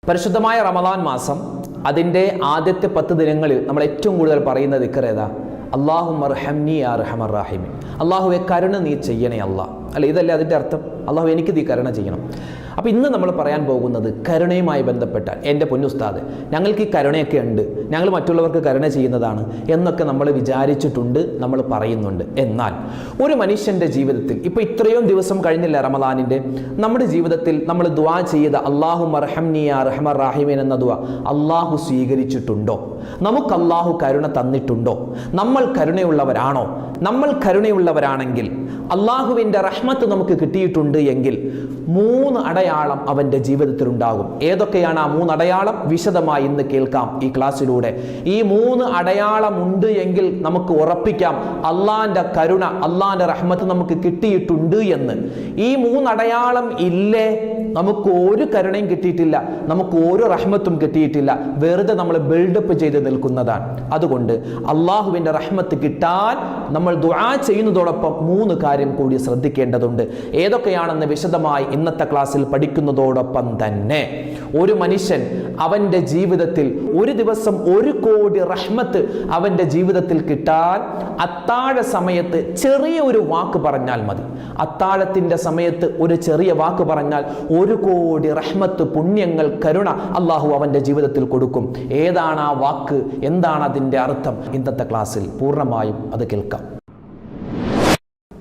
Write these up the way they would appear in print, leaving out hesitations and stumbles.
പരിശുദ്ധമായ റമദാൻ മാസം അതിൻ്റെ ആദ്യത്തെ 10 ദിനങ്ങളിൽ നമ്മൾ ഏറ്റവും കൂടുതൽ പറയുന്ന ദിക്ർ ഏതാ? അല്ലാഹുമ്മർഹംനി യാ അർഹമർ റഹീമീൻ. അല്ലാഹുവേ കരുണ നീ ചെയ്യണേ അല്ലാ. അല്ല, ഇതല്ലേ അതിൻ്റെ അർത്ഥം? അല്ലാഹു എനിക്ക് നീ കരുണ ചെയ്യണം. അപ്പോൾ ഇന്ന് നമ്മൾ പറയാൻ പോകുന്നത് കരുണയുമായി ബന്ധപ്പെട്ട, എൻ്റെ പൊന്നുസ്താദ് ഞങ്ങൾക്ക് ഈ കരുണയൊക്കെ ഉണ്ട്, ഞങ്ങൾ മറ്റുള്ളവർക്ക് കരുണ ചെയ്യുന്നതാണ് എന്നൊക്കെ നമ്മൾ വിചാരിച്ചിട്ടുണ്ട്, നമ്മൾ പറയുന്നുണ്ട്. എന്നാൽ ഒരു മനുഷ്യൻ്റെ ജീവിതത്തിൽ ഇപ്പോൾ ഇത്രയും ദിവസം കഴിഞ്ഞില്ല റമദാനിൻ്റെ, നമ്മുടെ ജീവിതത്തിൽ നമ്മൾ ദുആ ചെയ്ത അല്ലാഹുമ്മർഹംനി യാ അർഹമർ റഹീമീൻ എന്ന ദുആ അല്ലാഹു സ്വീകരിച്ചിട്ടുണ്ടോ? നമുക്ക് അല്ലാഹു കരുണ തന്നിട്ടുണ്ടോ? നമ്മൾ കരുണയുള്ളവരാണോ? നമ്മൾ കരുണയുള്ളവരാണെങ്കിൽ അല്ലാഹുവിൻ്റെ റഹ്മത്ത് നമുക്ക് കിട്ടിയിട്ടുണ്ട് എങ്കിൽ 3 അടയാളം അവൻ്റെ ജീവിതത്തിൽ ഉണ്ടാകും. ഏതൊക്കെയാണ് ആ 3 അടയാളം? വിശദമായി ഇന്ന് കേൾക്കാം ഈ ക്ലാസ്സിലൂടെ. ഈ 3 അടയാളം ഉണ്ട് എങ്കിൽ നമുക്ക് ഉറപ്പിക്കാം അള്ളാന്റെ കരുണ, അള്ളാന്റെ റഹ്മത്ത് നമുക്ക് കിട്ടിയിട്ടുണ്ട് എന്ന്. ഈ 3 അടയാളം ഇല്ലേ, നമുക്ക് ഒരു കരുണയും കിട്ടിയിട്ടില്ല, നമുക്ക് ഒരു റഹ്മത്തും കിട്ടിയിട്ടില്ല, വെറുതെ നമ്മൾ ബിൽഡപ്പ് ചെയ്ത് നിൽക്കുന്നതാണ്. അതുകൊണ്ട് അള്ളാഹുവിൻ്റെ റഹ്മത്ത് കിട്ടാൻ നമ്മൾ ദുആ ചെയ്യുന്നതോടൊപ്പം 3 കാര്യം കൂടി ശ്രദ്ധിക്കേണ്ടതുണ്ട്. ഏതൊക്കെയാണെന്ന് വിശദമായി ഇന്നത്തെ ക്ലാസ്സിൽ പഠിക്കുന്നതോടൊപ്പം തന്നെ ഒരു മനുഷ്യൻ അവൻ്റെ ജീവിതത്തിൽ ഒരു ദിവസം 1 കോടി റഹ്മത്ത് അവൻ്റെ ജീവിതത്തിൽ കിട്ടാൻ അത്താഴ സമയത്ത് ചെറിയ ഒരു വാക്ക് പറഞ്ഞാൽ മതി. അത്താഴത്തിൻ്റെ സമയത്ത് ഒരു ചെറിയ വാക്ക് പറഞ്ഞാൽ 1 കോടി റഹ്മത്ത്, പുണ്യങ്ങൾ, കരുണ അള്ളാഹു അവൻ്റെ ജീവിതത്തിൽ കൊടുക്കും. ഏതാണ് ആ വാക്ക്? എന്താണ് അതിൻ്റെ അർത്ഥം? ഇന്നത്തെ ക്ലാസ്സിൽ പൂർണ്ണമായും അത് കേൾക്കാം.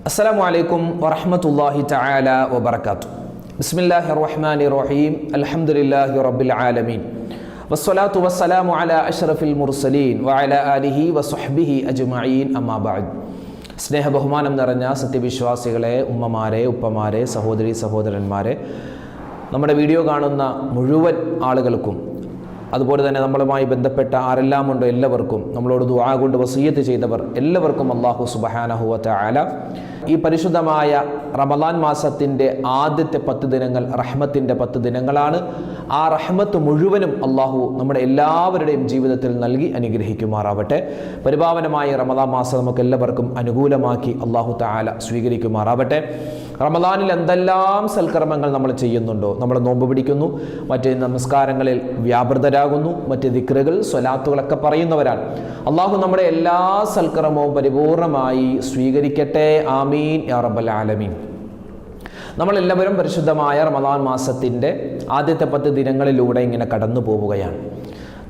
അസ്സലാമു അലൈക്കും വറഹ്മത്തുള്ളാഹി തആല വബറകാതുഹു. ബിസ്മില്ലാഹിർ റഹ്മാനിർ റഹീം. അൽഹംദുലില്ലാഹി റബ്ബിൽ ആലമീൻ. വസ്സലാത്തു വസ്സലാമു അലാ അഷ്റഫിൽ മുർസലീൻ വഅലാ ആലിഹി വസ്വഹ്ബിഹി അജ്മഈൻ. അമ്മാ ബഅദ്. സ്നേഹ ബഹുമാനം നിറഞ്ഞ സത്യവിശ്വാസികളെ, ഉമ്മമാരെ, ഉപ്പമാരെ, സഹോദരി സഹോദരന്മാരെ, നമ്മുടെ വീഡിയോ കാണുന്ന മുഴുവൻ ആളുകൾക്കും, അതുപോലെ തന്നെ നമ്മളുമായി ബന്ധപ്പെട്ട ആരെല്ലാം ഉണ്ടോ എല്ലാവർക്കും, നമ്മളോട് ദുആ കൊണ്ട് വസിയ്യത്ത് ചെയ്തവർ എല്ലാവർക്കും അല്ലാഹു സുബ്ഹാനഹു വ തആല ഈ പരിശുദ്ധമായ റമദാൻ മാസത്തിൻ്റെ ആദ്യത്തെ 10 ദിനങ്ങൾ റഹ്മത്തിൻ്റെ 10 ദിനങ്ങളാണ്. ആ റഹ്മത്ത് മുഴുവനും അള്ളാഹു നമ്മുടെ എല്ലാവരുടെയും ജീവിതത്തിൽ നൽകി അനുഗ്രഹിക്കുമാറാവട്ടെ. പരിപാവനമായ റമദാൻ മാസം നമുക്ക് എല്ലാവർക്കും അനുകൂലമാക്കി അള്ളാഹു തആല സ്വീകരിക്കുമാറാവട്ടെ. റമദാനിൽ എന്തെല്ലാം സൽക്കർമ്മങ്ങൾ നമ്മൾ ചെയ്യുന്നുണ്ടോ, നമ്മൾ നോമ്പ് പിടിക്കുന്നു, മറ്റ് നമസ്കാരങ്ങളിൽ വ്യാപൃതരാകുന്നു, മറ്റ് ദിക്റുകൾ, സ്വലാത്തുകളൊക്കെ പറയുന്നവരാണ്. അള്ളാഹു നമ്മുടെ എല്ലാ സൽക്കർമ്മവും പരിപൂർണമായി സ്വീകരിക്കട്ടെ. ആമീൻ യാ റബ്ബൽ ആലമീൻ. നമ്മളെല്ലാവരും പരിശുദ്ധമായ റമദാൻ മാസത്തിൻ്റെ ആദ്യത്തെ 10 ദിനങ്ങളിലൂടെ ഇങ്ങനെ കടന്നു പോവുകയാണ്.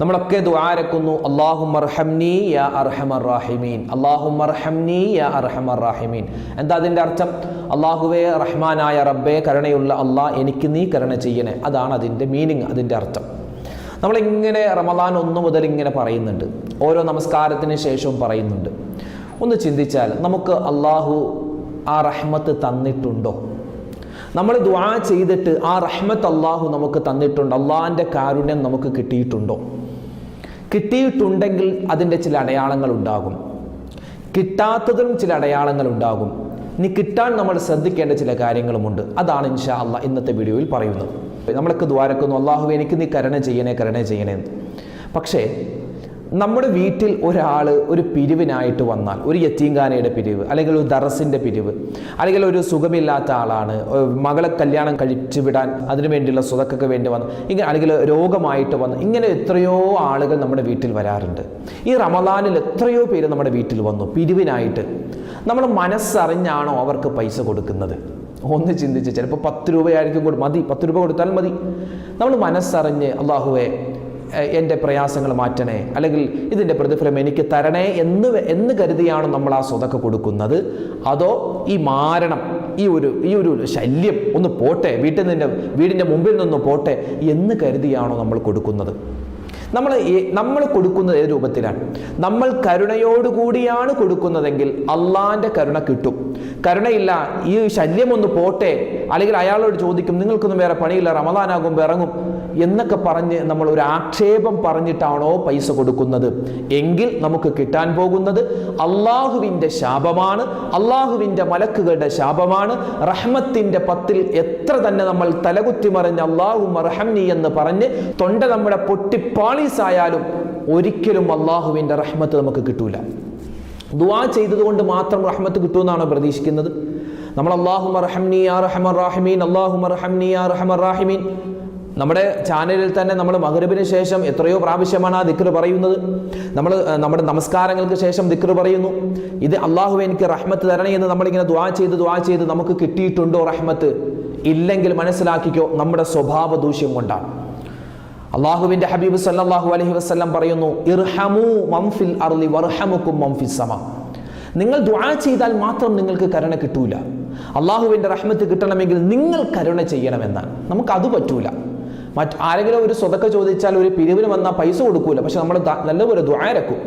നമ്മളൊക്കെ ദുആരക്കുന്നു അല്ലാഹുമ്മർഹംനി യാ അർഹമർ റഹീമീൻ, അല്ലാഹുമ്മർഹംനി യാ അർഹമർ റഹീമീൻ. എന്താ അതിൻ്റെ അർത്ഥം? അല്ലാഹുവേ റഹ്മാനായ റബ്ബേ, കരുണയുള്ള അല്ലാ, എനിക്ക് നീ കരുണ ചെയ്യണേ. അതാണ് അതിൻ്റെ മീനിങ്, അതിൻ്റെ അർത്ഥം. നമ്മളിങ്ങനെ റമദാൻ 1 മുതൽ ഇങ്ങനെ പറയുന്നുണ്ട്, ഓരോ നമസ്കാരത്തിന് ശേഷവും പറയുന്നുണ്ട്. ഒന്ന് ചിന്തിച്ചാൽ നമുക്ക് അല്ലാഹു ആ റഹ്മത്ത് തന്നിട്ടുണ്ടോ? നമ്മൾ ദുആ ചെയ്തിട്ട് ആ റഹ്മത്ത് അല്ലാഹു നമുക്ക് തന്നിട്ടുണ്ടോ? അള്ളാഹിൻ്റെ കാരുണ്യം നമുക്ക് കിട്ടിയിട്ടുണ്ടോ? കിട്ടിയിട്ടുണ്ടെങ്കിൽ അതിൻ്റെ ചില അടയാളങ്ങൾ ഉണ്ടാകും, കിട്ടാത്തതിലും ചില അടയാളങ്ങൾ ഉണ്ടാകും. ഇനി കിട്ടാൻ നമ്മൾ ശ്രദ്ധിക്കേണ്ട ചില കാര്യങ്ങളുമുണ്ട്. അതാണ് ഇൻഷാ അല്ലാഹ് ഇന്നത്തെ വീഡിയോയിൽ പറയുന്നത്. നമ്മളൊക്കെ ദ്വാരക്കുന്നു അല്ലാഹു എനിക്ക് നീ കരുണ ചെയ്യണേ, കരുണ ചെയ്യണേ. പക്ഷേ നമ്മുടെ വീട്ടിൽ ഒരാൾ ഒരു പിരിവിനായിട്ട് വന്നാൽ, ഒരു യത്തീംഖാനയുടെ പിരിവ്, അല്ലെങ്കിൽ ഒരു ദറസിൻ്റെ പിരിവ്, അല്ലെങ്കിൽ ഒരു സുഖമില്ലാത്ത ആളാണ്, മകളെ കല്യാണം കഴിച്ചു വിടാൻ അതിനു വേണ്ടിയുള്ള സ്വതക്കൊക്കെ വേണ്ടി വന്നു, ഇങ്ങനെ, അല്ലെങ്കിൽ രോഗമായിട്ട് വന്നു, ഇങ്ങനെ എത്രയോ ആളുകൾ നമ്മുടെ വീട്ടിൽ വരാറുണ്ട്. ഈ റമദാനിൽ എത്രയോ പേര് നമ്മുടെ വീട്ടിൽ വന്നു പിരിവിനായിട്ട്. നമ്മൾ മനസ്സറിഞ്ഞാണോ അവർക്ക് പൈസ കൊടുക്കുന്നത്? ഒന്ന് ചിന്തിച്ച്, ചിലപ്പോൾ 10 രൂപയായിരിക്കും മതി, 10 രൂപ കൊടുത്താൽ മതി. നമ്മൾ മനസ്സറിഞ്ഞ് അല്ലാഹുവേ എൻ്റെ പ്രയാസങ്ങൾ മാറ്റണേ, അല്ലെങ്കിൽ ഇതിൻ്റെ പ്രതിഫലം എനിക്ക് തരണേ എന്ന് കരുതിയാണോ നമ്മൾ ആ സ്വതക്ക കൊടുക്കുന്നത്? അതോ ഈ മാരണം, ഈ ഒരു ശല്യം ഒന്ന് പോട്ടെ, വീടിൻ്റെ മുമ്പിൽ നിന്ന് പോട്ടെ എന്ന് കരുതിയാണോ നമ്മൾ കൊടുക്കുന്നത്? നമ്മൾ കൊടുക്കുന്നത് ഏത് രൂപത്തിലാണ്? നമ്മൾ കരുണയോടുകൂടിയാണ് കൊടുക്കുന്നതെങ്കിൽ അള്ളാന്റെ കരുണ കിട്ടും. കരുണയില്ല, ഈ ശല്യം ഒന്ന് പോട്ടെ, അല്ലെങ്കിൽ അയാളോട് ചോദിക്കും നിങ്ങൾക്കൊന്നും വേറെ പണിയില്ല, റമദാനാകുമ്പോൾ ഇറങ്ങും എന്നൊക്കെ പറഞ്ഞ് നമ്മൾ ഒരു ആക്ഷേപം പറഞ്ഞിട്ടാണോ പൈസ കൊടുക്കുന്നത് എങ്കിൽ നമുക്ക് കിട്ടാൻ പോകുന്നത് അള്ളാഹുവിൻ്റെ ശാപമാണ്, അള്ളാഹുവിൻ്റെ മലക്കുകളുടെ ശാപമാണ്. റഹ്മത്തിൻ്റെ 10ൽ എത്ര തന്നെ നമ്മൾ തലകുത്തി മറിഞ്ഞ് അല്ലാഹുമ്മർഹംനി എന്ന് പറഞ്ഞ് തൊണ്ട നമ്മുടെ പൊട്ടിപ്പാളീസായാലും ഒരിക്കലും അള്ളാഹുവിൻ്റെ റഹ്മത്ത് നമുക്ക് കിട്ടൂല. ദുആ ചെയ്തതുകൊണ്ട് മാത്രം റഹ്മത്ത് കിട്ടുമെന്നാണോ പ്രതീക്ഷിക്കുന്നത്? നമ്മൾ അല്ലാഹുമ്മർഹംനി യാ അർഹമർ റഹീമീൻ, അല്ലാഹുമ്മർഹംനി യാ അർഹമർ റഹീമീൻ നമ്മുടെ ചാനലിൽ തന്നെ നമ്മൾ മഗ്‌രിബിന് ശേഷം എത്രയോ പ്രാവശ്യമാണ് ആ ദിക്ർ പറയുന്നത്. നമ്മൾ നമ്മുടെ നമസ്കാരങ്ങൾക്ക് ശേഷം ദിക്ർ പറയുന്നു. ഇത് അള്ളാഹു എനിക്ക് റഹ്മത്ത് തരണേ എന്ന് നമ്മളിങ്ങനെ ദുആ ചെയ്ത് നമുക്ക് കിട്ടിയിട്ടുണ്ടോ റഹ്മത്ത്? ഇല്ലെങ്കിൽ മനസ്സിലാക്കിക്കോ, നമ്മുടെ സ്വഭാവ ദൂഷ്യം കൊണ്ടാണ്. അള്ളാഹുവിന്റെ ഹബീബ് സല്ലല്ലാഹു അലൈഹി വസല്ലം പറയുന്നു, ഇർഹമു മൻ ഫിൽ അർളി വർഹമുക്കും മൻ ഫിസ് സമാ. നിങ്ങൾ ദുആ ചെയ്താൽ മാത്രം നിങ്ങൾക്ക് കരുണ കിട്ടൂല. അള്ളാഹുവിന്റെ റഹ്മത്ത് കിട്ടണമെങ്കിൽ നിങ്ങൾ കരുണ ചെയ്യണമെന്നാണ്. നമുക്കത് പറ്റൂല. ആരെങ്കിലും ഒരു സ്വതക്ക ചോദിച്ചാൽ, ഒരു പിരിവിന് വന്നാൽ പൈസ കൊടുക്കൂല. പക്ഷെ നമ്മൾ നല്ലപോലെ ദുആരക്കും,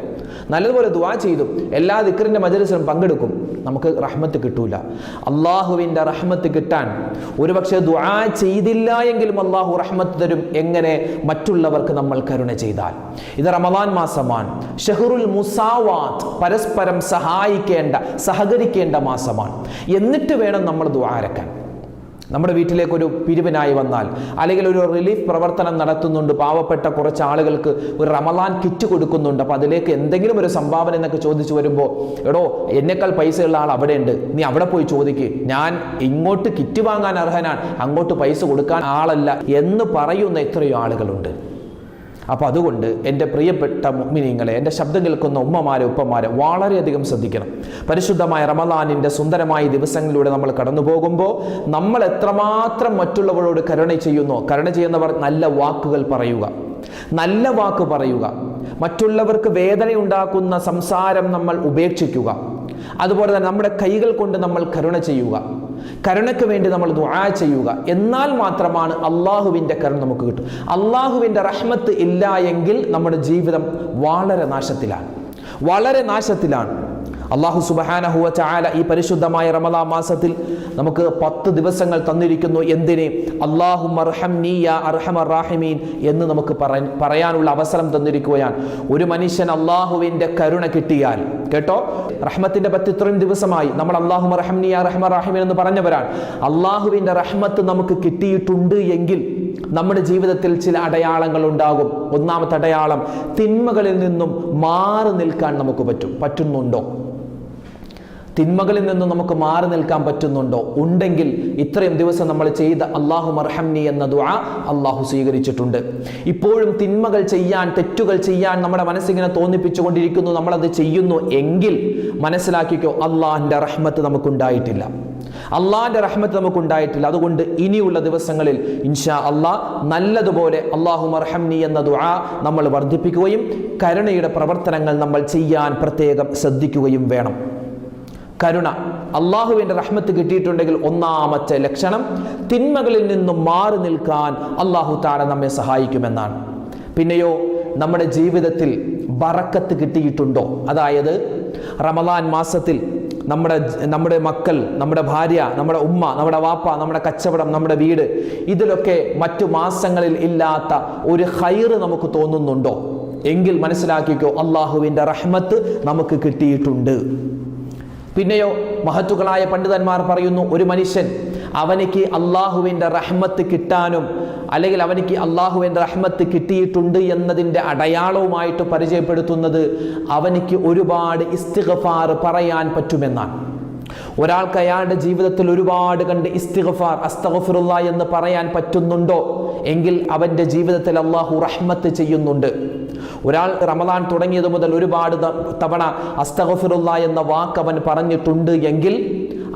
നല്ലതുപോലെ ദുആ ചെയ്തും എല്ലാ ദിക്റിന്റെ മജ്‌ലിസിലും പങ്കെടുക്കും, നമുക്ക് റഹ്മത്ത് കിട്ടൂല. അള്ളാഹുവിന്റെ റഹ്മത്ത് കിട്ടാൻ ഒരുപക്ഷെ ദുആ ചെയ്തില്ല എങ്കിലും അള്ളാഹു റഹ്മത്ത് തരും. എങ്ങനെ? മറ്റുള്ളവർക്ക് നമ്മൾ കരുണ ചെയ്താൽ. ഇത് റമദാൻ മാസമാണ്, ഷഹ്റുൽ മുസാവാത്ത്, പരസ്പരം സഹകരിക്കേണ്ട മാസമാണ്. എന്നിട്ട് വേണം നമ്മൾ ദുആരക്കാൻ. നമ്മുടെ വീട്ടിലേക്ക് ഒരു പിരിവിനായി വന്നാൽ, അല്ലെങ്കിൽ ഒരു റിലീഫ് പ്രവർത്തനം നടത്തുന്നുണ്ട്, പാവപ്പെട്ട കുറച്ച് ആളുകൾക്ക് ഒരു റമദാൻ കിറ്റ് കൊടുക്കുന്നുണ്ട്, അപ്പോൾ അതിലേക്ക് എന്തെങ്കിലും ഒരു സംഭാവന എന്നൊക്കെ ചോദിച്ചു വരുമ്പോൾ, എടോ എന്നേക്കാൾ പൈസയുള്ള ആൾ അവിടെ ഉണ്ട്, നീ അവിടെ പോയി ചോദിക്ക്, ഞാൻ ഇങ്ങോട്ട് കിറ്റ് വാങ്ങാൻ അർഹനാണ്, അങ്ങോട്ട് പൈസ കൊടുക്കാൻ ആളല്ല എന്ന് പറയുന്ന എത്രയോ ആളുകളുണ്ട്. അപ്പോൾ അതുകൊണ്ട് എൻ്റെ പ്രിയപ്പെട്ട മുഅ്മിനീങ്ങളെ, എൻ്റെ ശബ്ദം കേൾക്കുന്ന ഉമ്മമാരെ ഉപ്പമാരെ വളരെയധികം ശ്രദ്ധിക്കണം. പരിശുദ്ധമായ റമദാനിൻ്റെ സുന്ദരമായ ദിവസങ്ങളിലൂടെ നമ്മൾ കടന്നു പോകുമ്പോൾ നമ്മൾ എത്രമാത്രം മറ്റുള്ളവരോട് കരുണ ചെയ്യുന്നോ, കരുണ ചെയ്യുന്നവർ നല്ല വാക്കുകൾ പറയുക, നല്ല വാക്ക് പറയുക, മറ്റുള്ളവർക്ക് വേദനയുണ്ടാക്കുന്ന സംസാരം നമ്മൾ ഉപേക്ഷിക്കുക. അതുപോലെ തന്നെ നമ്മുടെ കൈകൾ കൊണ്ട് നമ്മൾ കരുണ ചെയ്യുക, കരുണയ്ക്ക് വേണ്ടി നമ്മൾ ദുആ ചെയ്യുക. എന്നാൽ മാത്രമാണ് അള്ളാഹുവിൻ്റെ കരുണ നമുക്ക് കിട്ടും. അള്ളാഹുവിൻ്റെ റഹ്മത്ത് ഇല്ല എങ്കിൽ നമ്മുടെ ജീവിതം വളരെ നാശത്തിലാണ്. അല്ലാഹു സുബ്ഹാനഹു വ തആല ഈ പരിശുദ്ധമായ റമദാൻ മാസത്തിൽ നമുക്ക് 10 ദിവസങ്ങൾ തന്നിരിക്കുന്നു. എന്തിനെ? അല്ലാഹുമ്മ അർഹംനി യാ അർഹമർ റഹീമീൻ എന്ന് നമുക്ക് പറയാനുള്ള അവസരം തന്നിരിക്കുകയാണ്. ഒരു മനുഷ്യൻ അല്ലാഹുവിൻ്റെ കരുണ കിട്ടിയാൽ, കേട്ടോ, റഹ്മത്തിന്റെ 10 ദിവസമായി നമ്മൾ അല്ലാഹുമ്മ അർഹംനി യാ അർഹമർ റഹീമീൻ എന്ന് പറഞ്ഞവരാണ്. അല്ലാഹുവിൻ്റെ റഹ്മത്ത് നമുക്ക് കിട്ടിയിട്ടുണ്ട് എങ്കിൽ നമ്മുടെ ജീവിതത്തിൽ ചില അടയാളങ്ങൾ ഉണ്ടാകും. ഒന്നാമത്തെ അടയാളം, തിന്മകളിൽ നിന്നും മാറി നിൽക്കാൻ നമുക്ക് പറ്റുന്നുണ്ടോ? തിന്മകളിൽ നിന്നും നമുക്ക് മാറി നിൽക്കാൻ പറ്റുന്നുണ്ടോ? ഉണ്ടെങ്കിൽ ഇത്രയും ദിവസം നമ്മൾ ചെയ്ത അല്ലാഹുമ്മ അർഹംനി എന്ന ദുആ അല്ലാഹു സ്വീകരിച്ചിട്ടുണ്ട്. ഇപ്പോഴും തിന്മകൾ ചെയ്യാൻ, തെറ്റുകൾ ചെയ്യാൻ നമ്മുടെ മനസ്സിങ്ങനെ തോന്നിപ്പിച്ചുകൊണ്ടിരിക്കുന്നു, നമ്മളത് ചെയ്യുന്നു എങ്കിൽ മനസ്സിലാക്കിക്കോ, അള്ളാഹിന്റെ റഹ്മത്ത് നമുക്കുണ്ടായിട്ടില്ല. അതുകൊണ്ട് ഇനിയുള്ള ദിവസങ്ങളിൽ ഇൻഷാ അല്ലാഹ് നല്ലതുപോലെ അല്ലാഹുമ്മ അർഹംനി എന്ന ദുആ നമ്മൾ വർദ്ധിപ്പിക്കുകയും കരുണയുടെ പ്രവർത്തനങ്ങൾ നമ്മൾ ചെയ്യാൻ പ്രത്യേകം ശ്രദ്ധിക്കുകയും വേണം. കരുണ, അള്ളാഹുവിൻ്റെ റഹ്മത്ത് കിട്ടിയിട്ടുണ്ടെങ്കിൽ ഒന്നാമത്തെ ലക്ഷണം തിന്മകളിൽ നിന്നും മാറി നിൽക്കാൻ അല്ലാഹു തആല നമ്മെ സഹായിക്കുമെന്നാണ്. പിന്നെയോ, നമ്മുടെ ജീവിതത്തിൽ ബറക്കത്ത് കിട്ടിയിട്ടുണ്ടോ? അതായത് റമദാൻ മാസത്തിൽ നമ്മുടെ മക്കൾ, നമ്മുടെ ഭാര്യ, നമ്മുടെ ഉമ്മ, നമ്മുടെ വാപ്പ, നമ്മുടെ കച്ചവടം, നമ്മുടെ വീട്, ഇതിലൊക്കെ മറ്റു മാസങ്ങളിൽ ഇല്ലാത്ത ഒരു ഖൈറ് നമുക്ക് തോന്നുന്നുണ്ടോ? എങ്കിൽ മനസ്സിലാക്കിക്കോ, അള്ളാഹുവിൻ്റെ റഹ്മത്ത് നമുക്ക് കിട്ടിയിട്ടുണ്ട്. പിന്നെയോ, മഹത്തുക്കളായ പണ്ഡിതന്മാർ പറയുന്നു, ഒരു മനുഷ്യൻ അവനിക്ക് അള്ളാഹുവിൻ്റെ റഹ്മത്ത് കിട്ടാനും അല്ലെങ്കിൽ അവനിക്ക് അള്ളാഹുവിൻ്റെ റഹ്മത്ത് കിട്ടിയിട്ടുണ്ട് എന്നതിൻ്റെ അടയാളവുമായിട്ട് പരിചയപ്പെടുത്തുന്നത് അവനിക്ക് ഒരുപാട് ഇസ്തിഗ്ഫാർ പറയാൻ പറ്റുമെന്നാണ്. ഒരാൾക്ക് അയാളുടെ ജീവിതത്തിൽ ഒരുപാട് കണ്ട് ഇസ്തിഗ്ഫാർ, അസ്തഗ്ഫിറുല്ലാഹ് എന്ന് പറയാൻ പറ്റുന്നുണ്ടോ എങ്കിൽ അവൻ്റെ ജീവിതത്തിൽ അള്ളാഹു റഹ്മത്ത് ചെയ്യുന്നുണ്ട്. ഒരാൾ റമദാൻ തുടങ്ങിയത് മുതൽ ഒരുപാട് തവണ അസ്തഗ്ഫിറുല്ലാഹ് എന്ന വാക്ക് അവൻ പറഞ്ഞിട്ടുണ്ട് എങ്കിൽ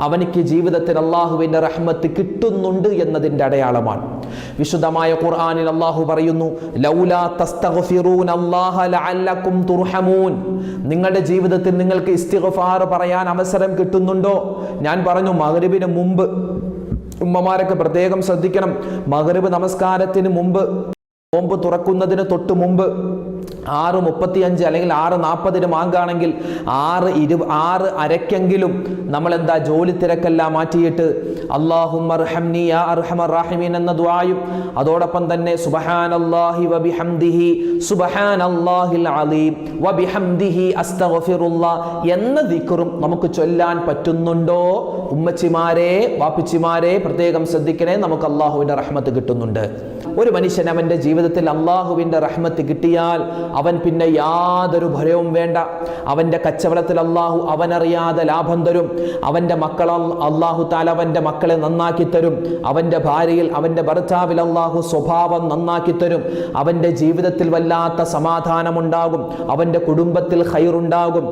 അവനിക്ക് ജീവിതത്തിൽ അള്ളാഹുവിൻ്റെ റഹ്മത്ത് കിട്ടുന്നുണ്ട് എന്നതിൻ്റെ അടയാളമാണ്. വിശുദ്ധമായ ഖുർആനിൽ അള്ളാഹു പറയുന്നു, ലൗലാ തസ്തഗ്ഫിറൂനല്ലാഹ ലഅല്ലകും തുർഹമൂൻ. നിങ്ങളുടെ ജീവിതത്തിൽ നിങ്ങൾക്ക് ഇസ്തിഗ്ഫാർ പറയാൻ അവസരം കിട്ടുന്നുണ്ടോ? ഞാൻ പറഞ്ഞു, മഗ്‌രിബിന് മുമ്പ്, ഉമ്മമാരൊക്കെ പ്രത്യേകം ശ്രദ്ധിക്കണം, മഗ്‌രിബ് നമസ്കാരത്തിന് മുമ്പ്, നോമ്പ് തുറക്കുന്നതിന് തൊട്ട് മുമ്പ് 6:35 അല്ലെങ്കിൽ 6:40 മാങ്കാണെങ്കിൽ 6:20 നമ്മൾ എന്താ ജോലി തിരക്കെല്ലാം മാറ്റിയിട്ട് അല്ലാഹുമ്മ അർഹംനി യാ അർഹമർ റഹീമീൻ എന്ന ദുആയും അതോടൊപ്പം തന്നെ സുബ്ഹാനല്ലാഹി വബിഹംദിഹി സുബ്ഹാനല്ലാഹിൽ അലീം വബിഹംദിഹി അസ്തഗ്ഫിറുല്ലാഹ് എന്ന ദിക്റും നമുക്ക് ചൊല്ലാൻ പറ്റുന്നുണ്ടോ? ഉമ്മച്ചിമാരെ, വാപ്പിച്ചിമാരെ പ്രത്യേകം ശ്രദ്ധിക്കണേ, നമുക്ക് അല്ലാഹുവിൻ്റെ റഹ്മത്ത് കിട്ടുന്നുണ്ട്. ഒരു മനുഷ്യൻ അവൻ്റെ ജീവിതത്തിൽ അള്ളാഹുവിൻ്റെ റഹ്മത്ത് കിട്ടിയാൽ അവൻ പിന്നെ യാതൊരു ഭയവും വേണ്ട. അവൻ്റെ കച്ചവടത്തിൽ അള്ളാഹു അവനറിയാതെ ലാഭം തരും. അവൻ്റെ അള്ളാഹു താല അവൻ്റെ മക്കളെ നന്നാക്കി തരും. അവൻ്റെ ഭാര്യയിൽ, അവൻ്റെ ഭർത്താവിൽ അള്ളാഹു സ്വഭാവം നന്നാക്കി തരും. അവൻ്റെ ജീവിതത്തിൽ വല്ലാത്ത സമാധാനമുണ്ടാകും. അവൻ്റെ കുടുംബത്തിൽ ഖൈറുണ്ടാകും.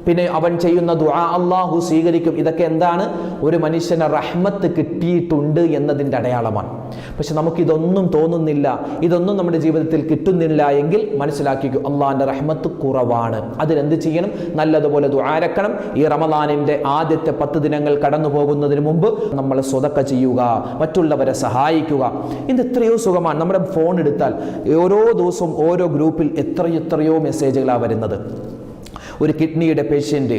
പിന്നെ അവൻ ചെയ്യുന്ന ദുആ അള്ളാഹു സ്വീകരിക്കും. ഇതൊക്കെ എന്താണ്? ഒരു മനുഷ്യന് റഹ്മത്ത് കിട്ടിയിട്ടുണ്ട് എന്നതിൻ്റെ അടയാളമാണ്. പക്ഷെ നമുക്കിതൊന്നും തോന്നുന്നില്ല, ഇതൊന്നും നമ്മുടെ ജീവിതത്തിൽ കിട്ടുന്നില്ല എങ്കിൽ മനസ്സിലാക്കിക്കോ, അള്ളാഹിൻ്റെ റഹ്മത്ത് കുറവാണ്. അതിനെന്ത് ചെയ്യണം? നല്ലതുപോലെ ദുആരക്കണം. ഈ റമദാനിൻ്റെ ആദ്യത്തെ 10 ദിനങ്ങൾ കടന്നു പോകുന്നതിന് മുമ്പ് നമ്മൾ സ്വതക്ക ചെയ്യുക, മറ്റുള്ളവരെ സഹായിക്കുക. ഇത് എത്രയോ സുഖമാണ്. നമ്മുടെ ഫോൺ എടുത്താൽ ഓരോ ദിവസവും ഓരോ ഗ്രൂപ്പിൽ എത്രയോ മെസ്സേജുകളാണ് വരുന്നത്. ഒരു കിഡ്നിയുടെ പേഷ്യൻ്റ്,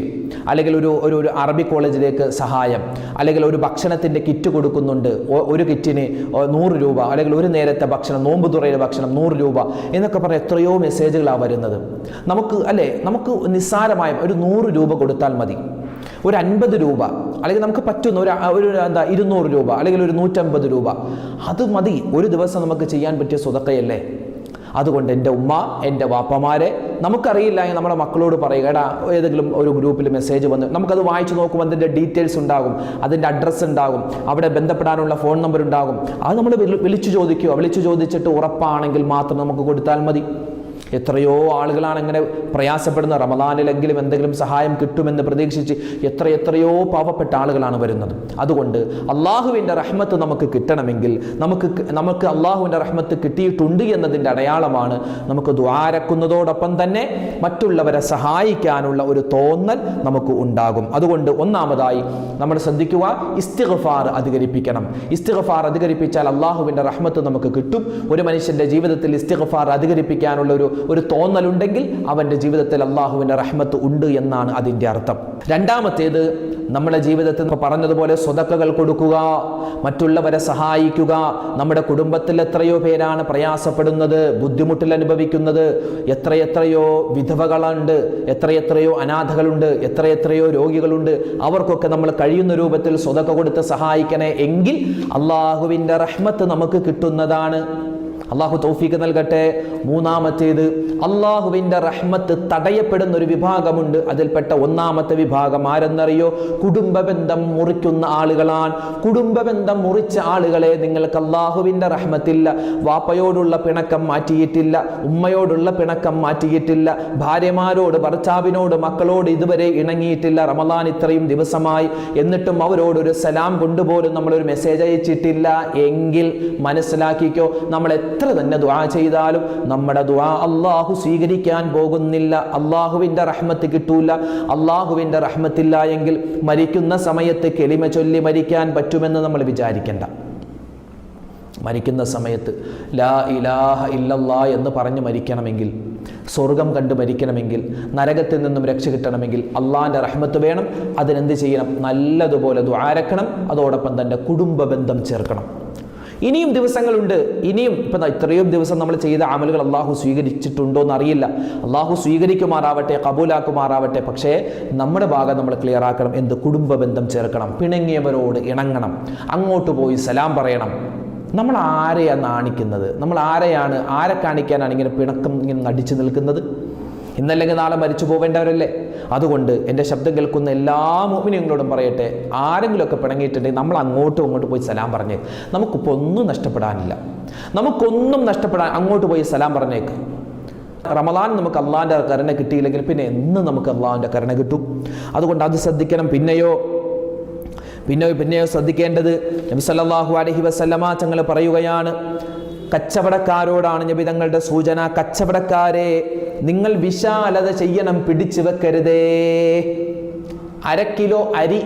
അല്ലെങ്കിൽ ഒരു അറബി കോളേജിലേക്ക് സഹായം, അല്ലെങ്കിൽ ഒരു ഭക്ഷണത്തിൻ്റെ കിറ്റ് കൊടുക്കുന്നുണ്ട്, ഒരു കിറ്റിന് 100 രൂപ, അല്ലെങ്കിൽ ഒരു നേരത്തെ ഭക്ഷണം, നോമ്പ് തുറയുടെ ഭക്ഷണം 100 രൂപ എന്നൊക്കെ പറഞ്ഞ് എത്രയോ മെസ്സേജുകളാണ് വരുന്നത്. നമുക്ക് നിസ്സാരമായ ഒരു 100 രൂപ കൊടുത്താൽ മതി. ഒരു 50 രൂപ, അല്ലെങ്കിൽ നമുക്ക് പറ്റുന്ന ഒരു 200 രൂപ, അല്ലെങ്കിൽ ഒരു 150 രൂപ, അത് മതി. ഒരു ദിവസം നമുക്ക് ചെയ്യാൻ പറ്റിയ സ്വതക്കയല്ലേ? അതുകൊണ്ട് എൻ്റെ ഉമ്മ, എൻ്റെ വാപ്പമാരെ, നമുക്കറിയില്ല നമ്മുടെ മക്കളോട് പറയുക, എടാ ഏതെങ്കിലും ഒരു ഗ്രൂപ്പിൽ മെസ്സേജ് വന്ന് നമുക്കത് വായിച്ചു നോക്കുമ്പോൾ അതിൻ്റെ ഡീറ്റെയിൽസ് ഉണ്ടാകും, അതിൻ്റെ അഡ്രസ്സ് ഉണ്ടാകും, അവിടെ ബന്ധപ്പെടാനുള്ള ഫോൺ നമ്പർ ഉണ്ടാകും. അത് നമ്മൾ വിളിച്ചു ചോദിക്കുക. വിളിച്ചു ചോദിച്ചിട്ട് ഉറപ്പാണെങ്കിൽ മാത്രം നമുക്ക് കൊടുത്താൽ മതി. എത്രയോ ആളുകളാണ് ഇങ്ങനെ പ്രയാസപ്പെടുന്ന. റമദാനിലെങ്കിലും എന്തെങ്കിലും സഹായം കിട്ടുമെന്ന് പ്രതീക്ഷിച്ച് എത്രയോ പാവപ്പെട്ട ആളുകളാണ് വരുന്നത്. അതുകൊണ്ട് അള്ളാഹുവിൻ്റെ റഹ്മത്ത് നമുക്ക് കിട്ടണമെങ്കിൽ നമുക്ക് അള്ളാഹുവിൻ്റെ റഹ്മത്ത് കിട്ടിയിട്ടുണ്ട് എന്നതിൻ്റെ അടയാളമാണ് നമുക്ക് ദുആരക്കുന്നതോടൊപ്പം തന്നെ മറ്റുള്ളവരെ സഹായിക്കാനുള്ള ഒരു തോന്നൽ നമുക്ക് ഉണ്ടാകും. അതുകൊണ്ട് ഒന്നാമതായി നമ്മൾ ശ്രദ്ധിക്കുക, ഇസ്തിഗ്ഫാർ അധികരിപ്പിക്കണം. ഇസ്തിഗ്ഫാർ അധികരിപ്പിച്ചാൽ അള്ളാഹുവിൻ്റെ റഹ്മത്ത് നമുക്ക് കിട്ടും. ഒരു മനുഷ്യൻ്റെ ജീവിതത്തിൽ ഇസ്തിഗ്ഫാർ അധികരിപ്പിക്കാനുള്ള ഒരു തോന്നലുണ്ടെങ്കിൽ അവൻ്റെ ജീവിതത്തിൽ അള്ളാഹുവിൻ്റെ റഹ്മത്ത് ഉണ്ട് എന്നാണ് അതിൻ്റെ അർത്ഥം. രണ്ടാമത്തേത്, നമ്മുടെ ജീവിതത്തിൽ പറഞ്ഞതുപോലെ സ്വതക്കകൾ കൊടുക്കുക, മറ്റുള്ളവരെ സഹായിക്കുക. നമ്മുടെ കുടുംബത്തിൽ എത്രയോ പേരാണ് പ്രയാസപ്പെടുന്നത്, ബുദ്ധിമുട്ടിൽ അനുഭവിക്കുന്നത്. എത്രയോ വിധവകളുണ്ട്, എത്രയോ അനാഥകളുണ്ട്, എത്രയോ രോഗികളുണ്ട്. അവർക്കൊക്കെ നമ്മൾ കഴിയുന്ന രൂപത്തിൽ സ്വതക്ക കൊടുത്ത് സഹായിക്കണേ എങ്കിൽ അള്ളാഹുവിൻ്റെ റഹ്മത്ത് നമുക്ക് കിട്ടുന്നതാണ്. അള്ളാഹു തൗഫീഖ് നൽകട്ടെ. മൂന്നാമത്തേത്, അള്ളാഹുവിൻ്റെ റഹ്മത്ത് തടയപ്പെടുന്ന ഒരു വിഭാഗമുണ്ട്. അതിൽപ്പെട്ട ഒന്നാമത്തെ വിഭാഗം ആരെന്നറിയോ? കുടുംബബന്ധം മുറിക്കുന്ന ആളുകളാണ്. കുടുംബബന്ധം മുറിച്ച ആളുകളെ നിങ്ങൾക്ക് അള്ളാഹുവിൻ്റെ റഹ്മത്തില്ല. വാപ്പയോടുള്ള പിണക്കം മാറ്റിയിട്ടില്ല, ഉമ്മയോടുള്ള പിണക്കം മാറ്റിയിട്ടില്ല, ഭാര്യമാരോട്, ഭർത്താവിനോട്, മക്കളോട് ഇതുവരെ ഇണങ്ങിയിട്ടില്ല. റമദാൻ ഇത്രയും ദിവസമായി, എന്നിട്ടും അവരോടൊരു സലാം കൊണ്ടുപോലും നമ്മളൊരു മെസ്സേജ് അയച്ചിട്ടില്ല എങ്കിൽ മനസ്സിലാക്കിക്കോ, നമ്മൾ എത്ര തന്നെ ദുആ ചെയ്താലും നമ്മുടെ ദുആ അള്ളാഹു സ്വീകരിക്കാൻ പോകുന്നില്ല. അള്ളാഹുവിൻ്റെ റഹ്മത്ത് കിട്ടൂല. അള്ളാഹുവിൻ്റെ റഹ്മത്തില്ല എങ്കിൽ മരിക്കുന്ന സമയത്ത് കെലിമ ചൊല്ലി മരിക്കാൻ പറ്റുമെന്ന് നമ്മൾ വിചാരിക്കേണ്ട. മരിക്കുന്ന സമയത്ത് ലാ ഇലാഹ ഇല്ലല്ലാ എന്ന് പറഞ്ഞ് മരിക്കണമെങ്കിൽ, സ്വർഗം കണ്ട് മരിക്കണമെങ്കിൽ, നരകത്തിൽ നിന്നും രക്ഷ കിട്ടണമെങ്കിൽ അള്ളാഹിൻ്റെ റഹ്മത്ത് വേണം. അതിനെന്ത് ചെയ്യണം? നല്ലതുപോലെ ദുആരക്കണം. അതോടൊപ്പം തന്നെ കുടുംബ ബന്ധം ചേർക്കണം. ഇനിയും ദിവസങ്ങളുണ്ട്. ഇപ്പം ഇത്രയും ദിവസം നമ്മൾ ചെയ്ത അമലുകൾ അള്ളാഹു സ്വീകരിച്ചിട്ടുണ്ടോ എന്നറിയില്ല. അള്ളാഹു സ്വീകരിക്കുമാറാവട്ടെ, കബൂലാക്കുമാറാവട്ടെ. പക്ഷേ നമ്മുടെ ഭാഗം നമ്മൾ ക്ലിയർ ആക്കണം. എന്ത്? കുടുംബ ബന്ധം ചേർക്കണം. പിണങ്ങിയവരോട് ഇണങ്ങണം. അങ്ങോട്ട് പോയി സലാം പറയണം. നമ്മൾ ആരെയാണ് നാണിക്കുന്നത്? നമ്മൾ ആരെ കാണിക്കാനാണ് ഇങ്ങനെ പിണക്കം ഇങ്ങനെ നടിച്ചു നിൽക്കുന്നത്? ഇന്നല്ലെങ്കിൽ നാളെ മരിച്ചു പോവേണ്ടവരല്ലേ? അതുകൊണ്ട് എൻ്റെ ശബ്ദം കേൾക്കുന്ന എല്ലാ മുഅ്മിനീങ്ങളോടും പറയട്ടെ, ആരെങ്കിലുമൊക്കെ പിണങ്ങിയിട്ടുണ്ടെങ്കിൽ നമ്മൾ അങ്ങോട്ടും പോയി സലാം പറഞ്ഞേ. നമുക്കിപ്പോൾ ഒന്നും നഷ്ടപ്പെടാനില്ല. അങ്ങോട്ട് പോയി സലാം പറഞ്ഞേക്ക്. റമദാൻ നമുക്ക് അള്ളാഹിൻ്റെ കരുണ കിട്ടിയില്ലെങ്കിൽ പിന്നെ എന്ന് നമുക്ക് അള്ളാഹിൻ്റെ കരുണ കിട്ടും? അതുകൊണ്ട് അത് ശ്രദ്ധിക്കണം. പിന്നെയോ ശ്രദ്ധിക്കേണ്ടത്, നബി സല്ലല്ലാഹു അലൈഹി വസല്ലമ തങ്ങൾ പറയുകയാണ്, കച്ചവടക്കാരോടാണ് നബി തങ്ങളുടെ സൂചന, കച്ചവടക്കാരെ നിങ്ങൾ വിശാലത ചെയ്യണം, പിടിച്ചു വെക്കരുതേ. 1/2 കിലോ അരി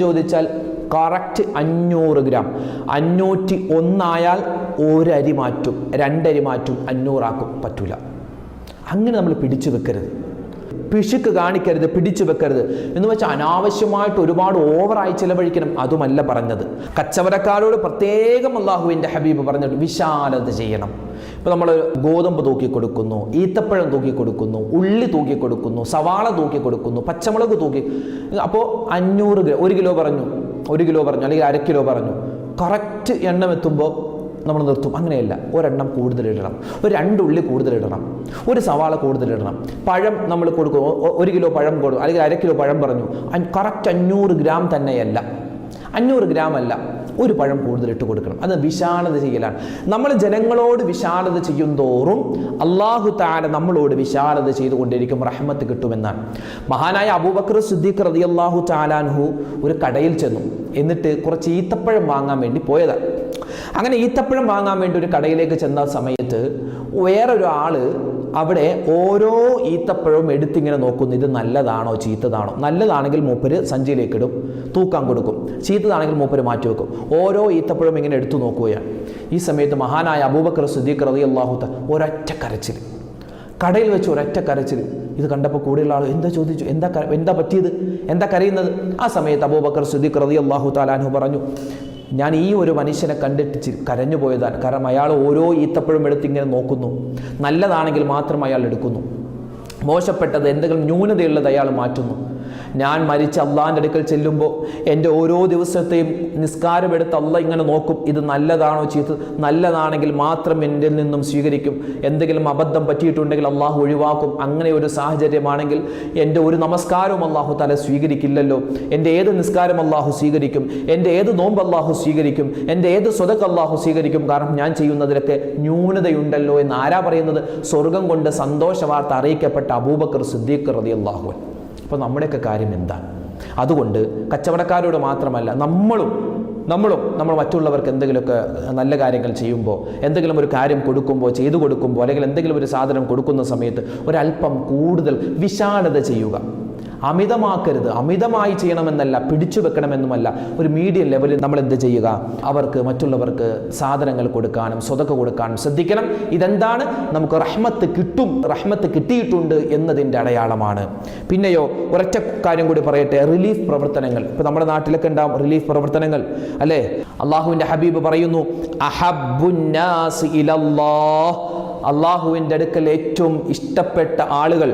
ചോദിച്ചാൽ കറക്റ്റ് 500 ഗ്രാം. 501 ആയാൽ 1 അരി മാറ്റും, 2 അരി മാറ്റും, 500 ആക്കും. പറ്റൂല. അങ്ങനെ നമ്മൾ പിടിച്ചു വെക്കരുത്. പിശുക്ക് കാണിക്കരുത്, പിടിച്ചു വെക്കരുത്. എന്ന് വെച്ചാൽ അനാവശ്യമായിട്ട് ഒരുപാട് ഓവറായി ചിലവഴിക്കണം, അതുമല്ല പറഞ്ഞത്. കച്ചവടക്കാരോട് പ്രത്യേകം അള്ളാഹുവിൻ്റെ ഹബീബ് പറഞ്ഞിട്ട് വിശാലത ചെയ്യണം. ഇപ്പോൾ നമ്മൾ ഗോതമ്പ് തൂക്കി കൊടുക്കുന്നു, ഈത്തപ്പഴം തൂക്കി കൊടുക്കുന്നു, ഉള്ളി തൂക്കി കൊടുക്കുന്നു, സവാള തൂക്കി കൊടുക്കുന്നു, പച്ചമുളക് തൂക്കി. അപ്പോൾ 500 ഗ്രാം, 1 കിലോ പറഞ്ഞു, അല്ലെങ്കിൽ 1/2 കിലോ പറഞ്ഞു. കറക്റ്റ് എണ്ണം എത്തുമ്പോൾ നമ്മൾ നിർത്തും. അങ്ങനെയല്ല, ഒരെണ്ണം കൂടുതലിടണം, ഒരു 2 ഉള്ളി കൂടുതലിടണം, ഒരു സവാള കൂടുതലിടണം. പഴം നമ്മൾ കൊടുക്കും, 1 കിലോ പഴം കൊടുക്കും, അല്ലെങ്കിൽ 1/2 കിലോ പഴം പറഞ്ഞു, കറക്റ്റ് 500 ഗ്രാം തന്നെയല്ല, 500 ഗ്രാം അല്ല, ഒരു പഴം കൂടുതലിട്ട് കൊടുക്കണം. അത് വിശാലത ചെയ്യലാണ്. നമ്മൾ ജനങ്ങളോട് വിശാലത ചെയ്യും തോറും അല്ലാഹു തആല നമ്മളോട് വിശാലത ചെയ്തുകൊണ്ടിരിക്കും, റഹ്മത്ത് കിട്ടുമെന്നാണ്. മഹാനായ അബൂബക്കർ സിദ്ദീഖ് റളിയല്ലാഹു തആല അൻഹു ഒരു കടയിൽ ചെന്നു. എന്നിട്ട് കുറച്ച് ഈത്തപ്പഴം വാങ്ങാൻ വേണ്ടി പോയതാണ്. അങ്ങനെ ഈത്തപ്പഴം വാങ്ങാൻ വേണ്ടി ഒരു കടയിലേക്ക് ചെന്ന സമയത്ത് വേറൊരു ആള് അവിടെ ഓരോ ഈത്തപ്പഴവും എടുത്തിങ്ങനെ നോക്കുന്നു, ഇത് നല്ലതാണോ ചീത്തതാണോ. നല്ലതാണെങ്കിൽ മൂപ്പര് സഞ്ചിയിലേക്ക് ഇടും, തൂക്കാൻ കൊടുക്കും. ചീത്തതാണെങ്കിൽ മൂപ്പര് മാറ്റി വെക്കും. ഓരോ ഈത്തപ്പഴവും ഇങ്ങനെ എടുത്തു നോക്കുകയാണ്. ഈ സമയത്ത് മഹാനായ അബൂബക്കർ സിദ്ദീഖ് റളിയല്ലാഹു തആല ഒരൊറ്റ കരച്ചിൽ, കടയിൽ വെച്ച് ഒരൊറ്റ കരച്ചിൽ. ഇത് കണ്ടപ്പോൾ കൂടെയുള്ള ആൾ എന്താ ചോദിച്ചു, എന്താ പറ്റിയത്, എന്താ കരയുന്നത്? ആ സമയത്ത് അബൂബക്കർ സിദ്ദീഖ് റളിയല്ലാഹു തആല അൻഹു പറഞ്ഞു, ഞാൻ ഈ ഒരു മനുഷ്യനെ കണ്ടിട്ട് കരഞ്ഞു പോയതാണ്. കാരണം അയാൾ ഓരോ ഈത്തപ്പഴം എടുത്തിങ്ങനെ നോക്കുന്നു, നല്ലതാണെങ്കിൽ മാത്രം അയാൾ എടുക്കുന്നു, മോശപ്പെട്ടത് എന്തെങ്കിലും ന്യൂനതയുള്ളത് അയാൾ മാറ്റുന്നു. ഞാൻ മരിച്ച് അള്ളാഹിൻ്റെ അടുക്കൽ ചെല്ലുമ്പോൾ എൻ്റെ ഓരോ ദിവസത്തെയും നിസ്കാരമെടുത്ത് അള്ളാഹ് ഇങ്ങനെ നോക്കും, ഇത് നല്ലതാണോ ചീത്ത. നല്ലതാണെങ്കിൽ മാത്രം എൻ്റെ നിന്നും സ്വീകരിക്കും, എന്തെങ്കിലും അബദ്ധം പറ്റിയിട്ടുണ്ടെങ്കിൽ അള്ളാഹു ഒഴിവാക്കും. അങ്ങനെ ഒരു സാഹചര്യമാണെങ്കിൽ എൻ്റെ ഒരു നമസ്കാരവും അള്ളാഹു തആല സ്വീകരിക്കില്ലല്ലോ. എൻ്റെ ഏത് നിസ്കാരം അള്ളാഹു സ്വീകരിക്കും, എൻ്റെ ഏത് നോമ്പ് അള്ളാഹു സ്വീകരിക്കും, എൻ്റെ ഏത് സ്വതക്ക് അള്ളാഹു സ്വീകരിക്കും. കാരണം ഞാൻ ചെയ്യുന്നതിലൊക്കെ ന്യൂനതയുണ്ടല്ലോ എന്ന് ആരാ പറയുന്നത്? സ്വർഗം കൊണ്ട് സന്തോഷ വാർത്ത അറിയിക്കപ്പെട്ട അബൂബക്കർ സിദ്ദീഖ് റളിയല്ലാഹു അൻഹു. അപ്പോൾ നമ്മുടെയൊക്കെ കാര്യം എന്താണ്? അതുകൊണ്ട് കച്ചവടക്കാരോട് മാത്രമല്ല, നമ്മൾ മറ്റുള്ളവർക്ക് എന്തെങ്കിലുമൊക്കെ നല്ല കാര്യങ്ങൾ ചെയ്യുമ്പോൾ, എന്തെങ്കിലും ഒരു കാര്യം കൊടുക്കുമ്പോൾ, ചെയ്തു കൊടുക്കുമ്പോൾ, അല്ലെങ്കിൽ എന്തെങ്കിലും ഒരു സാധനം കൊടുക്കുന്ന സമയത്ത് ഒരല്പം കൂടുതൽ വിശാലത ചെയ്യുക. അമിതമാക്കരുത്. അമിതമായി ചെയ്യണമെന്നല്ല, പിടിച്ചു വെക്കണമെന്നുമല്ല, ഒരു മീഡിയം ലെവലിൽ നമ്മൾ എന്ത് ചെയ്യുക? അവർക്ക്, മറ്റുള്ളവർക്ക് സാധനങ്ങൾ കൊടുക്കാനും സ്വതക്ക കൊടുക്കാനും ശ്രദ്ധിക്കണം. ഇതെന്താണ്? നമുക്ക് റഹ്മത്ത് കിട്ടും, റഹ്മത്ത് കിട്ടിയിട്ടുണ്ട് എന്നതിൻ്റെ അടയാളമാണ്. പിന്നെയോ ഒരൊറ്റ കാര്യം കൂടി പറയട്ടെ, റിലീഫ് പ്രവർത്തനങ്ങൾ. ഇപ്പൊ നമ്മുടെ നാട്ടിലൊക്കെ ഉണ്ടാവും റിലീഫ് പ്രവർത്തനങ്ങൾ, അല്ലേ? അള്ളാഹുവിൻ്റെ ഹബീബ് പറയുന്നു, അഹബ്ബുന്നാസ് ഇലല്ലാഹ്, അള്ളാഹുവിൻ്റെ അടുക്കൽ ഏറ്റവും ഇഷ്ടപ്പെട്ട ആളുകൾ,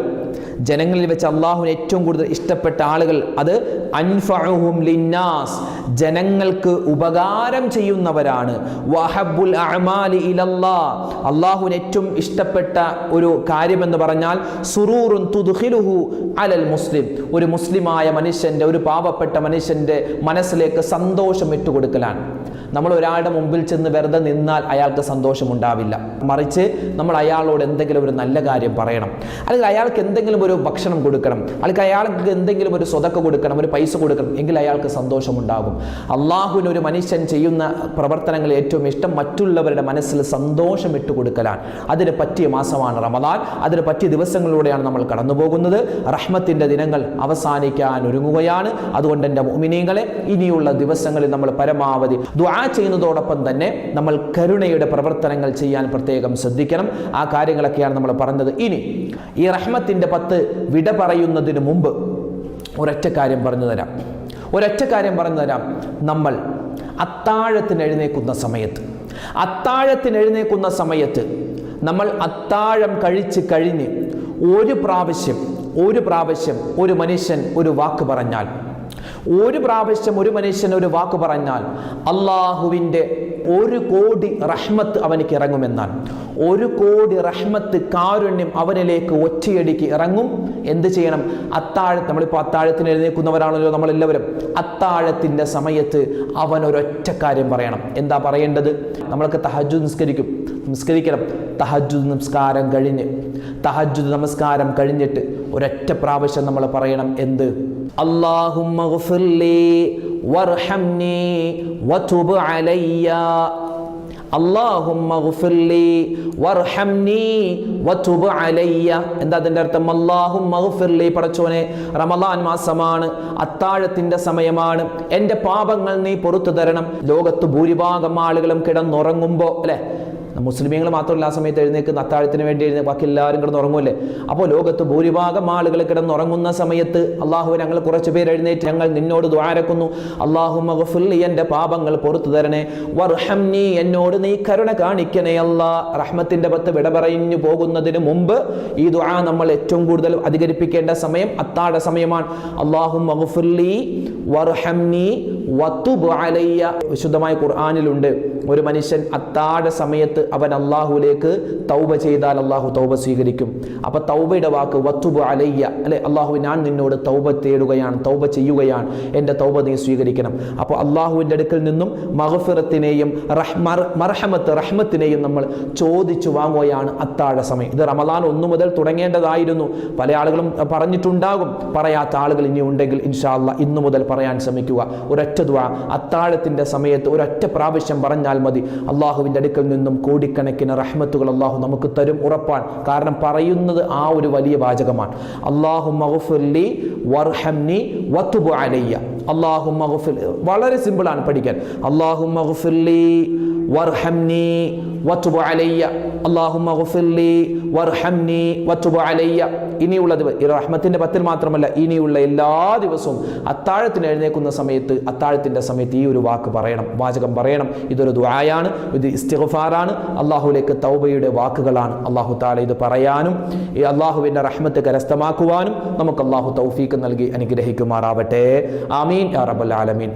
ജനങ്ങളിൽ വെച്ച് അള്ളാഹുവിന് ഏറ്റവും കൂടുതൽ ഇഷ്ടപ്പെട്ട ആളുകൾ, അത് അൻഫഉഹും ലിന്നാസ്, ജനങ്ങൾക്ക് ഉപകാരം ചെയ്യുന്നവരാണ്. വഹബ്ബുൽ അഅമാലി ഇലല്ലാഹ്, അള്ളാഹുവിന് ഏറ്റവും ഇഷ്ടപ്പെട്ട ഒരു കാര്യമെന്ന് പറഞ്ഞാൽ സുറൂറുൻ തുദ്ഖിലുഹു അലൽ മുസ്ലിം, ഒരു മുസ്ലിമായ മനുഷ്യൻ്റെ, ഒരു പാവപ്പെട്ട മനുഷ്യൻ്റെ മനസ്സിലേക്ക് സന്തോഷം ഇട്ടുകൊടുക്കലാണ്. നമ്മൾ ഒരാളുടെ മുമ്പിൽ ചെന്ന് വെറുതെ നിന്നാൽ അയാൾക്ക് സന്തോഷമുണ്ടാവില്ല. മറിച്ച് നമ്മൾ അയാളോട് എന്തെങ്കിലും ഒരു നല്ല കാര്യം പറയണം, അല്ലെങ്കിൽ അയാൾക്ക് എന്തെങ്കിലും ഒരു ഭക്ഷണം കൊടുക്കണം, അല്ലെങ്കിൽ അയാൾക്ക് എന്തെങ്കിലും ഒരു സ്വതക്ക കൊടുക്കണം, ഒരു പൈസ കൊടുക്കണം, എങ്കിൽ അയാൾക്ക് സന്തോഷമുണ്ടാകും. അള്ളാഹുവിന് ഒരു മനുഷ്യൻ ചെയ്യുന്ന പ്രവർത്തനങ്ങൾ ഏറ്റവും ഇഷ്ടം മറ്റുള്ളവരുടെ മനസ്സിൽ സന്തോഷം ഇട്ടുകൊടുക്കലാണ്. അതിന് പറ്റിയ മാസമാണ് റമദാൻ. അതിന് പറ്റിയ ദിവസങ്ങളിലൂടെയാണ് നമ്മൾ കടന്നു പോകുന്നത്. റഹ്മത്തിൻ്റെ ദിനങ്ങൾ അവസാനിക്കാൻ ഒരുങ്ങുകയാണ്. അതുകൊണ്ട് എൻ്റെ മുഅ്മിനീങ്ങളെ, ഇനിയുള്ള ദിവസങ്ങളിൽ നമ്മൾ പരമാവധി ദുആ ചെയ്യുന്നതോടൊപ്പം തന്നെ നമ്മൾ കരുണയുടെ പ്രവർത്തനങ്ങൾ ചെയ്യാൻ പ്രത്യേകം ശ്രദ്ധിക്കണം. ആ കാര്യങ്ങളൊക്കെയാണ് നമ്മൾ പറഞ്ഞത്. ഇനി ഈ റഹ്മത്തിൻ്റെ 10 വിട പറയുന്നതിന് മുമ്പ് ഒരൊറ്റ കാര്യം പറഞ്ഞു തരാം. നമ്മൾ അത്താഴത്തിന് എഴുന്നേൽക്കുന്ന സമയത്ത് നമ്മൾ അത്താഴം കഴിച്ച് കഴിഞ്ഞ് ഒരു പ്രാവശ്യം ഒരു മനുഷ്യൻ ഒരു വാക്ക് പറഞ്ഞാൽ, അള്ളാഹുവിൻ്റെ 1 കോടി റഹ്മത്ത് അവനിക്ക് ഇറങ്ങുമെന്നാണ്. 1 കോടി റഹ്മത്ത്, കാരുണ്യം അവനിലേക്ക് ഒറ്റയടിക്ക് ഇറങ്ങും. എന്ത് ചെയ്യണം? നമ്മളിപ്പോൾ അത്താഴത്തിന് എഴുന്നേൽക്കുന്നവരാണല്ലോ നമ്മളെല്ലാവരും. അത്താഴത്തിൻ്റെ സമയത്ത് അവൻ ഒരൊറ്റ കാര്യം പറയണം. എന്താ പറയേണ്ടത്? നമ്മളൊക്കെ തഹജ്ജുദ് നിസ്കരിക്കണം. തഹജ്ജുദ് നമസ്കാരം കഴിഞ്ഞിട്ട് ഒരൊറ്റ പ്രാവശ്യം നമ്മൾ പറയണം. എന്ത്? അല്ലാഹുമ്മ ഗ്ഫിർലി വർഹംനി വതുബ് അലയ്യ. അല്ലാഹുമ്മ ഗ്ഫിർലി വർഹംനി വതുബ് അലയ്യ. എന്താ അതിൻ്റെ അർത്ഥം? അല്ലാഹുമ്മ ഗ്ഫിർലി, പടച്ചോനെ, റമളാൻ മാസമാണ്, അത്താഴത്തിൻ്റെ സമയമാണ്, എൻ്റെ പാപങ്ങൾ നീ പുറത്തു തരണം. ലോകത്ത് ഭൂരിഭാഗം ആളുകളും കിടന്നുറങ്ങുമ്പോൾ, അല്ലേ, മുസ്ലിമീങ്ങൾ മാത്രമല്ല ആ സമയത്ത് എഴുന്നേൽക്കുന്ന, അത്താഴത്തിന് വേണ്ടി ബാക്കി എല്ലാവരും കിടന്നുറങ്ങുമല്ലേ. അപ്പോൾ ലോകത്ത് ഭൂരിഭാഗം ആളുകൾ കിടന്നുറങ്ങുന്ന സമയത്ത് അള്ളാഹു, ഞങ്ങൾ കുറച്ച് പേര് എഴുന്നേറ്റ് ഞങ്ങൾ നിന്നോട് ദുആരക്കുന്നു, അല്ലാഹുമ്മ ഗ്ഫിർലി, എൻ്റെ പാപങ്ങൾ പുറത്തു തരണേ, വർഹംനി, എന്നോട് നീ കരുണ കാണിക്കണേ അല്ലാ. റഹ്മത്തിൻ്റെ 10 വിട പറഞ്ഞു പോകുന്നതിന് മുമ്പ് ഈ ദുആ നമ്മൾ ഏറ്റവും കൂടുതൽ അധികരിപ്പിക്കേണ്ട സമയം അത്താഴ സമയമാണ്. അല്ലാഹുമ്മ ഗ്ഫിർലി വർഹംനി വതുബ് അലയ്യ. വിശുദ്ധമായ ഖുർആനിലുണ്ട്, ഒരു മനുഷ്യൻ അത്താഴ സമയത്ത് അവൻ അള്ളാഹുലേക്ക് തൗബ ചെയ്താൽ അള്ളാഹു തൗബ സ്വീകരിക്കും. അപ്പൊ തൗബയുടെ വാക്ക് വതുബ് അലയ്യ, അല്ലെ, അള്ളാഹു ഞാൻ നിന്നോട് തൗബ തേടുകയാണ്, തൗബ ചെയ്യുകയാണ്, എൻ്റെ തൗബ നീ സ്വീകരിക്കണം. അപ്പോൾ അള്ളാഹുവിൻ്റെ അടുക്കൽ നിന്നും മഗ്ഫിറത്തിനെയും റഹ്മത്തിനെയും നമ്മൾ ചോദിച്ചു വാങ്ങുകയാണ് അത്താഴ സമയം. ഇത് റമദാൻ 1 മുതൽ തുടങ്ങേണ്ടതായിരുന്നു. പല ആളുകളും പറഞ്ഞിട്ടുണ്ടാകും, പറയാത്ത ആളുകൾ ഇനി ഉണ്ടെങ്കിൽ ഇൻഷാ അല്ലാഹ് ഇന്നു മുതൽ പറയാൻ ശ്രമിക്കുക. ഒരൊറ്റ ദുആ അത്താഴത്തിൻ്റെ സമയത്ത് ഒരൊറ്റ പ്രാവശ്യം പറഞ്ഞാൽ മതി. അള്ളാഹുവിൻ്റെ അടുക്കൽ നിന്നും കോടിക്കണക്കിന് റഹ്മത്തുകൾ അള്ളാഹു നമുക്ക് തരും, ഉറപ്പാണ്. കാരണം പറയുന്നത് ആ ഒരു വലിയ വാചകമാണ്, അല്ലാഹുമ്മ ഗ്ഫിർലി വർഹംനി വതുബ് അലയ്യ. അല്ലാഹുമ്മ ഗ്ഫിർ, വളരെ സിമ്പിളാണ് പഠിക്കാൻ. അല്ലാഹുമ്മ ഗ്ഫിർലി വർഹംനി വതുബ് അലയ്യ, അല്ലാഹുമ്മ ഗ്ഫിർലി വർഹംനി വതുബ് അലയ്യ. ഇനിയുള്ളത് ഈ റഹ്മത്തിന്റെ 10 മാത്രമല്ല, ഇനിയുള്ള എല്ലാ ദിവസവും അത്താഴത്തിന് എഴുന്നേൽക്കുന്ന സമയത്ത്, അത്താഴത്തിന്റെ സമയത്ത് ഈ ഒരു വാക്ക് പറയണം, വാചകം പറയണം. ഇതൊരു ദുആയാണ്, ഇത് ഇസ്തിഗ്ഫാറാണ്, അള്ളാഹുലേക്ക് തൗബയുടെ വാക്കുകളാണ്. അള്ളാഹു തആല ഇത് പറയാനും ഈ അള്ളാഹുവിന്റെ റഹ്മത്ത് കരസ്ഥമാക്കുവാനും നമുക്ക് അള്ളാഹു തൗഫീക്ക് നൽകി അനുഗ്രഹിക്കുമാറാവട്ടെ. ആമീൻ യാ റബ്ബൽ ആലമീൻ.